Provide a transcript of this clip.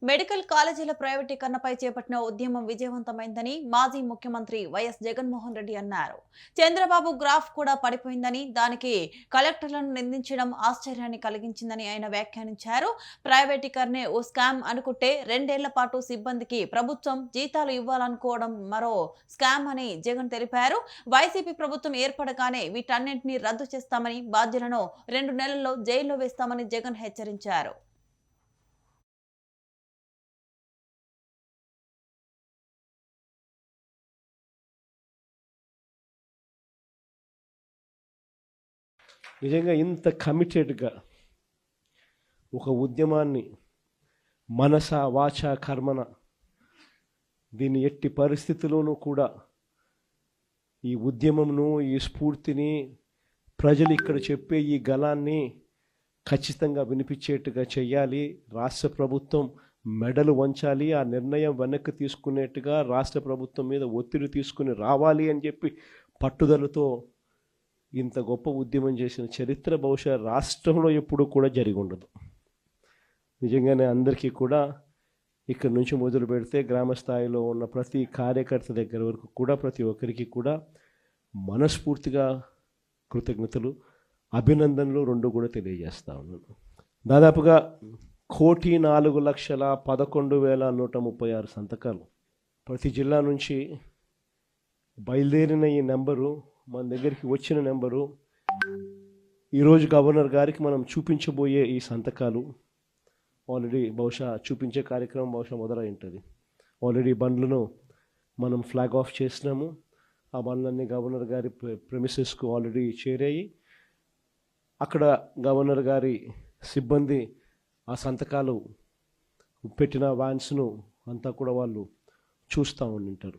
Medical కాలేజీల ప్రైవేటీకరణపై చేపట్టిన ఉద్యమం విజయవంతమైందని మాజీ ముఖ్యమంత్రి వైఎస్ జగన్మోహన్ రెడ్డి అన్నారు. చంద్రబాబు గ్రాఫ్ కూడా పడిపోయిందని, దానికి కలెక్టర్లను నిందించడం ఆశ్చర్యాన్ని కలిగించిందని ఆయన వ్యాఖ్యానించారు. ప్రైవేటీకరణే ఓ స్కామ్ అనుకుంటే 2 ఏళ్ల పాటు సిబ్బందికి ప్రభుత్వం జీతాలు ఇవ్వాలనుకోవడం మరో స్కామ్ అని జగన్ తెలిపారు. వైసీపీ ప్రభుత్వం ఏర్పడగానే వీటన్నింటినీ రద్దు చేస్తామని, బాధ్యులను 2 నెలల్లో జైల్లో వేస్తామని జగన్ హెచ్చరించారు. నిజంగా ఇంత కమిటెడ్గా ఒక ఉద్యమాన్ని మనస వాచ కర్మన దీన్ని ఎట్టి పరిస్థితుల్లోనూ కూడా ఈ ఉద్యమంను ఈ స్ఫూర్తిని ప్రజలు ఇక్కడ చెప్పే ఈ గళాన్ని ఖచ్చితంగా వినిపించేట్టుగా చేయాలి. రాష్ట్ర ప్రభుత్వం మెడలు వంచాలి. ఆ నిర్ణయం వెనక్కి తీసుకునేట్టుగా రాష్ట్ర ప్రభుత్వం మీద ఒత్తిడి తీసుకుని రావాలి అని చెప్పి పట్టుదలతో ఇంత గొప్ప ఉద్యమం చేసిన చరిత్ర బహుశా రాష్ట్రంలో ఎప్పుడూ కూడా జరిగి ఉండదు. నిజంగానే అందరికీ కూడా ఇక్కడి నుంచి మొదలు పెడితే గ్రామ స్థాయిలో ఉన్న ప్రతి కార్యకర్త దగ్గర వరకు కూడా ప్రతి ఒక్కరికి కూడా మనస్ఫూర్తిగా కృతజ్ఞతలు, అభినందనలు రెండు కూడా తెలియజేస్తా ఉన్నాను. దాదాపుగా 1,04,11,136 సంతకాలు ప్రతి జిల్లా నుంచి బయలుదేరిన ఈ నెంబరు, మన దగ్గరికి వచ్చిన నెంబరు, ఈరోజు గవర్నర్ గారికి మనం చూపించబోయే ఈ సంతకాలు ఆల్రెడీ బహుశా చూపించే కార్యక్రమం బహుశా మొదలై ఉంటుంది. ఆల్రెడీ బండ్లను మనం ఫ్లాగ్ ఆఫ్ చేసినాము. ఆ బండ్లన్నీ గవర్నర్ గారి ప్రెమిసెస్కు ఆల్రెడీ చేరాయి. అక్కడ గవర్నర్ గారి సిబ్బంది ఆ సంతకాలు పెట్టిన వ్యాన్స్ను అంతా కూడా వాళ్ళు చూస్తూ ఉంటారు.